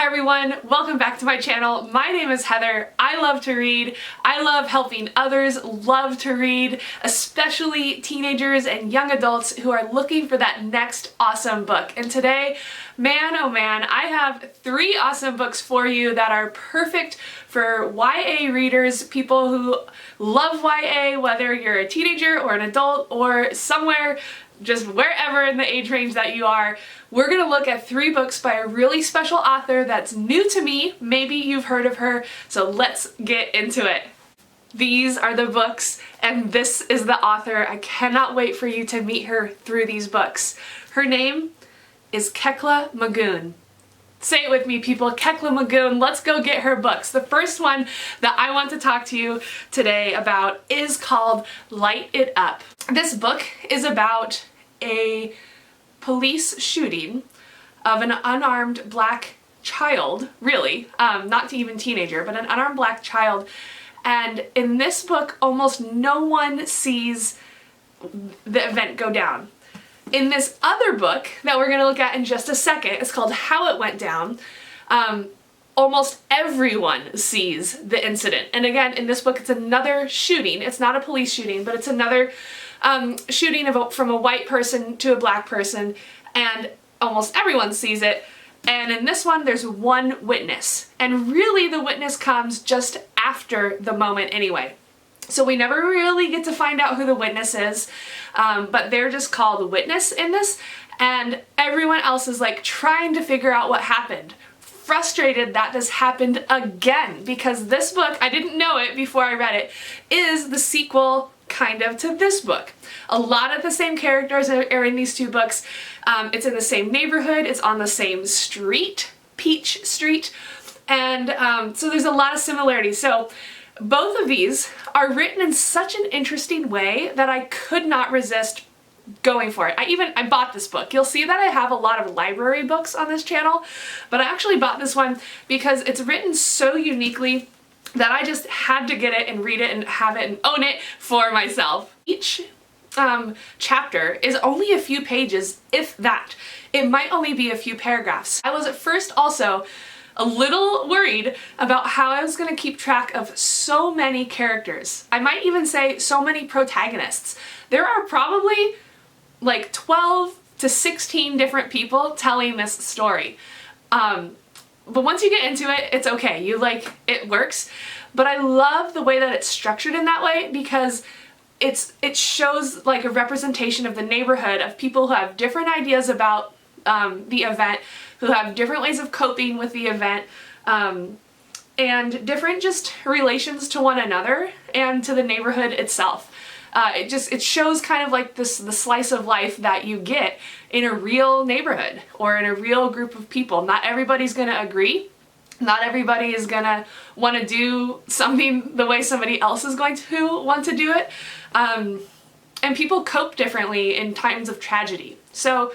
everyone, welcome back to my channel. My name is Heather. I love to read. I love helping others love to read, especially teenagers and young adults who are looking for that next awesome book. And today, man oh man, I have 3 awesome books for you that are perfect for YA readers, people who love YA, whether you're a teenager or an adult or somewhere just wherever in the age range that you are. We're gonna look at 3 books by a really special author that's new to me. Maybe you've heard of her, so let's get into it. These are the books, and this is the author. I cannot wait for you to meet her through these books. Her name is Kekla Magoon. Say it with me, people. Kekla Magoon. Let's go get her books. The first one that I want to talk to you today about is called Light It Up. This book is about a police shooting of an unarmed black child, really, not even teenager, but an unarmed black child. And in this book, almost no one sees the event go down. In this other book that we're going to look at in just a second, it's called How It Went Down, almost everyone sees the incident. And again, in this book, it's another shooting. It's not a police shooting, but it's another shooting from a white person to a black person, and almost everyone sees it. And in this one, there's one witness. And really, the witness comes just after the moment anyway. So we never really get to find out who the witness is, but they're just called witness in this, and everyone else is like trying to figure out what happened. Frustrated that this happened again, because this book, I didn't know it before I read it, is the sequel kind of to this book. A lot of the same characters are in these 2 books. It's in the same neighborhood, it's on the same street, Peach Street, and so there's a lot of similarities. So both of these are written in such an interesting way that I could not resist going for it. I bought this book. You'll see that I have a lot of library books on this channel, but I actually bought this one because it's written so uniquely that I just had to get it and read it and have it and own it for myself. Each chapter is only a few pages, if that. It might only be a few paragraphs. I was at first also a little worried about how I was going to keep track of so many characters. I might even say so many protagonists. There are probably like 12 to 16 different people telling this story. But once you get into it, it's okay. It works. But I love the way that it's structured in that way, because it shows like a representation of the neighborhood, of people who have different ideas about the event, who have different ways of coping with the event, and different just relations to one another and to the neighborhood itself. It shows kind of like the slice of life that you get in a real neighborhood or in a real group of people. Not everybody's gonna agree. Not everybody is gonna want to do something the way somebody else is going to want to do it. And people cope differently in times of tragedy. So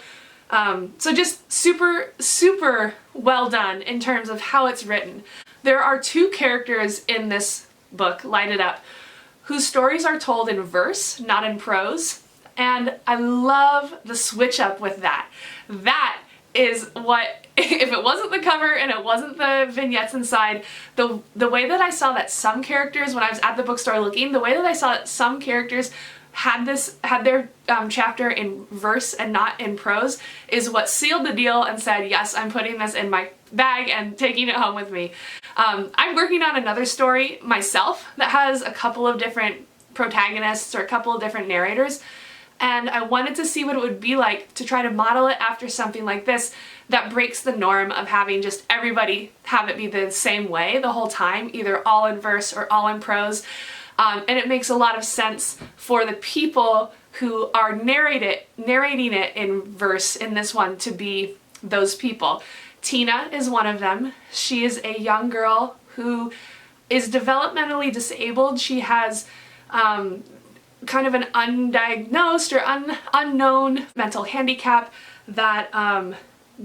just super, super well done in terms of how it's written. There are 2 characters in this book, Light It Up, whose stories are told in verse, not in prose, and I love the switch up with that. That is what, if it wasn't the cover and it wasn't the vignettes inside, the way that I saw that some characters, when I was at the bookstore looking, the way that I saw that some characters had their chapter in verse and not in prose is what sealed the deal and said, yes, I'm putting this in my bag and taking it home with me. I'm working on another story myself that has a couple of different protagonists or a couple of different narrators, and I wanted to see what it would be like to try to model it after something like this that breaks the norm of having just everybody have it be the same way the whole time, either all in verse or all in prose. And it makes a lot of sense for the people who are narrating it in verse in this one to be those people. Tina is one of them. She is a young girl who is developmentally disabled. She has kind of an undiagnosed or unknown mental handicap that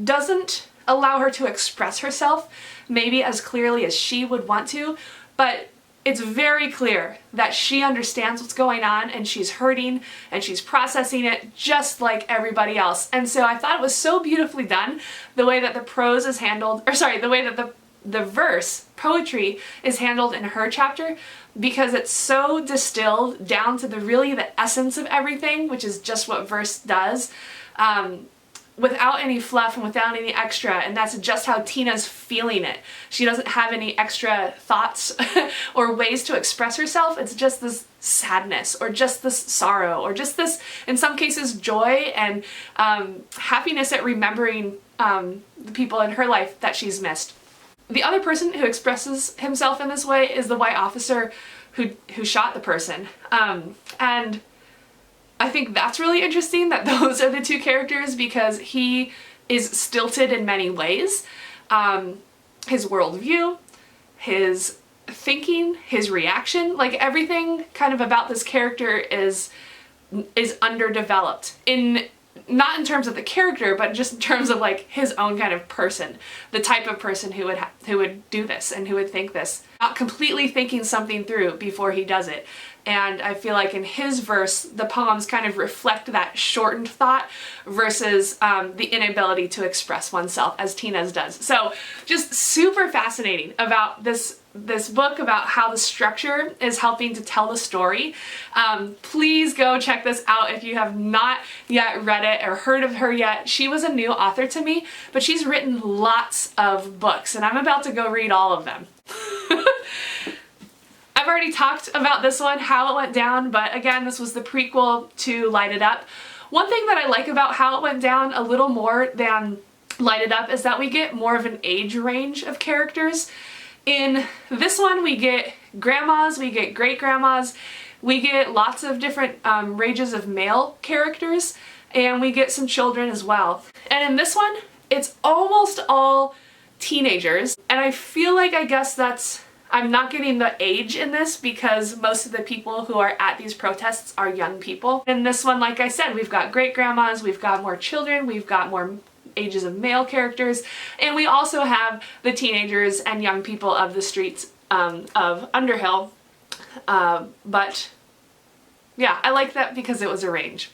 doesn't allow her to express herself maybe as clearly as she would want to, but it's very clear that she understands what's going on and she's hurting and she's processing it just like everybody else. And so I thought it was so beautifully done, the way that the prose is handled, or sorry, the way that the verse, poetry, is handled in her chapter, because it's so distilled down to the essence of everything, which is just what verse does, without any fluff and without any extra, and that's just how Tina's feeling it. She doesn't have any extra thoughts or ways to express herself. It's just this sadness, or just this sorrow, or just this, in some cases, joy and happiness at remembering the people in her life that she's missed. The other person who expresses himself in this way is the white officer who shot the person. And I think that's really interesting that those are the two characters, because he is stilted in many ways. His worldview, his thinking, his reaction, like everything kind of about this character is underdeveloped, not in terms of the character, but just in terms of like his own kind of person, the type of person who would do this and who would think this, not completely thinking something through before he does it. And I feel like in his verse, the poems kind of reflect that shortened thought versus the inability to express oneself, as Tina's does. So just super fascinating about this book, about how the structure is helping to tell the story. Please go check this out if you have not yet read it or heard of her yet. She was a new author to me, but she's written lots of books, and I'm about to go read all of them. I've already talked about this one, how it went down, but again, this was the prequel to Light It Up. One thing that I like about how it went down a little more than Light It Up is that we get more of an age range of characters. In this one, we get grandmas, we get great-grandmas, we get lots of different ranges of male characters, and we get some children as well. And in this one, it's almost all teenagers, and I feel like, I guess that's, I'm not getting the age in this because most of the people who are at these protests are young people. In this one, like I said, we've got great-grandmas, we've got more children, we've got more ages of male characters, and we also have the teenagers and young people of the streets of Underhill. But yeah, I like that because it was a range.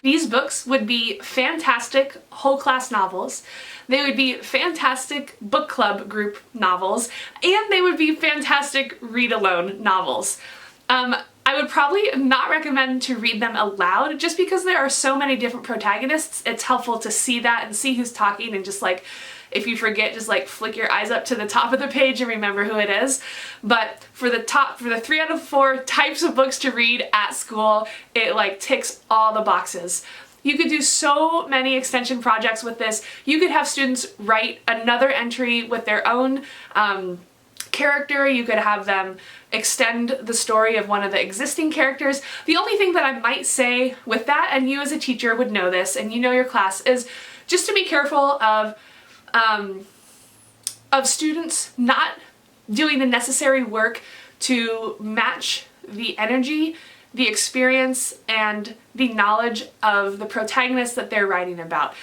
These books would be fantastic whole class novels. They would be fantastic book club group novels, and they would be fantastic read-alone novels. I would probably not recommend to read them aloud just because there are so many different protagonists. It's helpful to see that and see who's talking, and just like, if you forget, just like flick your eyes up to the top of the page and remember who it is. But for the 3 out of 4 types of books to read at school, it like ticks all the boxes. You could do so many extension projects with this. You could have students write another entry with their own character. You could have them extend the story of one of the existing characters. The only thing that I might say with that, and you as a teacher would know this, and you know your class, is just to be careful of students not doing the necessary work to match the energy, the experience, and the knowledge of the protagonist that they're writing about.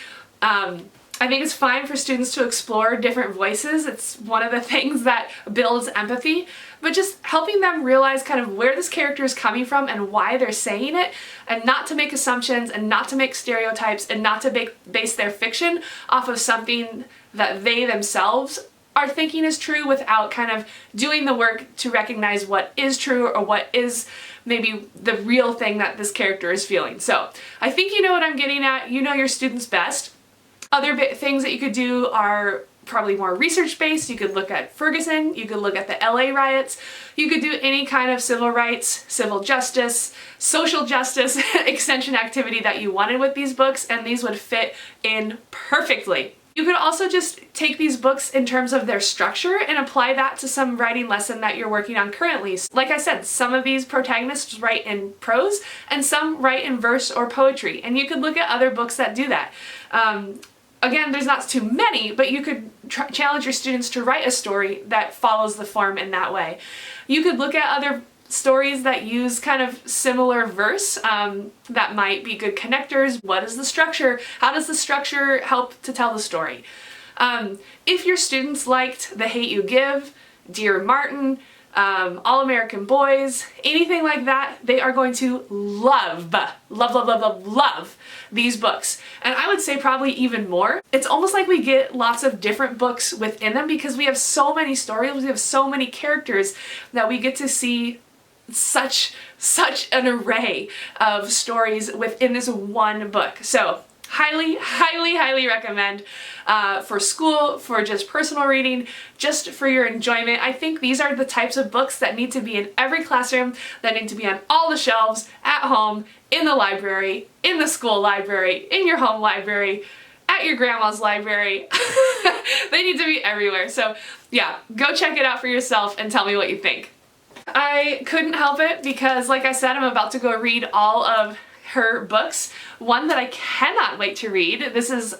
I think it's fine for students to explore different voices. It's one of the things that builds empathy, but just helping them realize kind of where this character is coming from and why they're saying it, and not to make assumptions and not to make stereotypes and not to base their fiction off of something that they themselves are thinking is true without kind of doing the work to recognize what is true or what is maybe the real thing that this character is feeling. So I think you know what I'm getting at. You know your students best. Other things that you could do are probably more research-based. You could look at Ferguson, you could look at the LA riots, you could do any kind of civil rights, civil justice, social justice extension activity that you wanted with these books, and these would fit in perfectly. You could also just take these books in terms of their structure and apply that to some writing lesson that you're working on currently. Like I said, some of these protagonists write in prose and some write in verse or poetry, and you could look at other books that do that. Again, there's not too many, but you could challenge your students to write a story that follows the form in that way. You could look at other stories that use kind of similar verse that might be good connectors. What is the structure? How does the structure help to tell the story? If your students liked The Hate U Give, Dear Martin, All-American Boys, anything like that, they are going to love, love, love, love, love, love these books. And I would say probably even more. It's almost like we get lots of different books within them because we have so many stories, we have so many characters that we get to see such an array of stories within this one book. So highly, highly, highly recommend for school, for just personal reading, just for your enjoyment. I think these are the types of books that need to be in every classroom, that need to be on all the shelves, at home, in the library, in the school library, in your home library, at your grandma's library. They need to be everywhere. So yeah, go check it out for yourself and tell me what you think. I couldn't help it because, like I said, I'm about to go read all of her books. One that I cannot wait to read. This is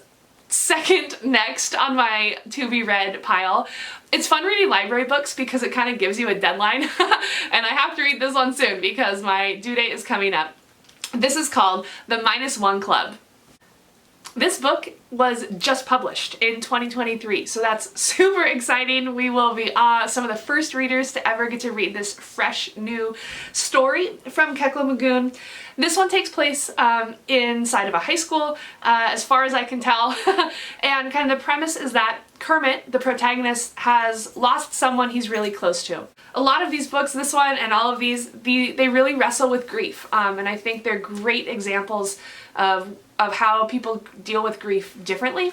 second next on my to be read pile. It's fun reading library books because it kind of gives you a deadline and I have to read this one soon because my due date is coming up. This is called The -1 Club. This book was just published in 2023, so that's super exciting. We will be some of the first readers to ever get to read this fresh new story from Kekla Magoon. This one takes place inside of a high school, as far as I can tell, and kind of the premise is that Kermit, the protagonist, has lost someone he's really close to. A lot of these books, this one and all of these, they really wrestle with grief, and I think they're great examples of how people deal with grief differently.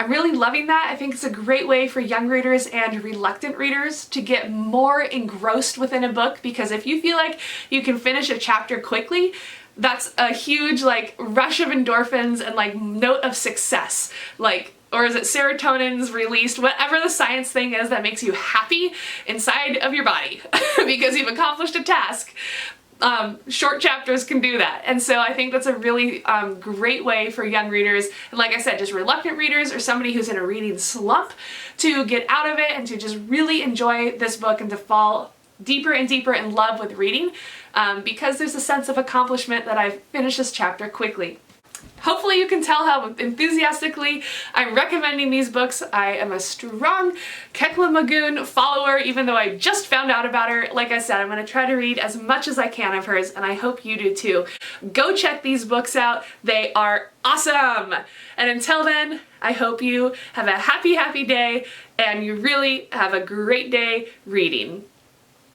I'm really loving that. I think it's a great way for young readers and reluctant readers to get more engrossed within a book, because if you feel like you can finish a chapter quickly, that's a huge like rush of endorphins and like note of success. Like, or is it serotonin's released, whatever the science thing is that makes you happy inside of your body because you've accomplished a task. Short chapters can do that, and so I think that's a really great way for young readers, and like I said, just reluctant readers or somebody who's in a reading slump, to get out of it and to just really enjoy this book and to fall deeper and deeper in love with reading, because there's a sense of accomplishment that I've finished this chapter quickly. Hopefully you can tell how enthusiastically I'm recommending these books. I am a strong Kekla Magoon follower, even though I just found out about her. Like I said, I'm going to try to read as much as I can of hers, and I hope you do too. Go check these books out. They are awesome! And until then, I hope you have a happy, happy day, and you really have a great day reading.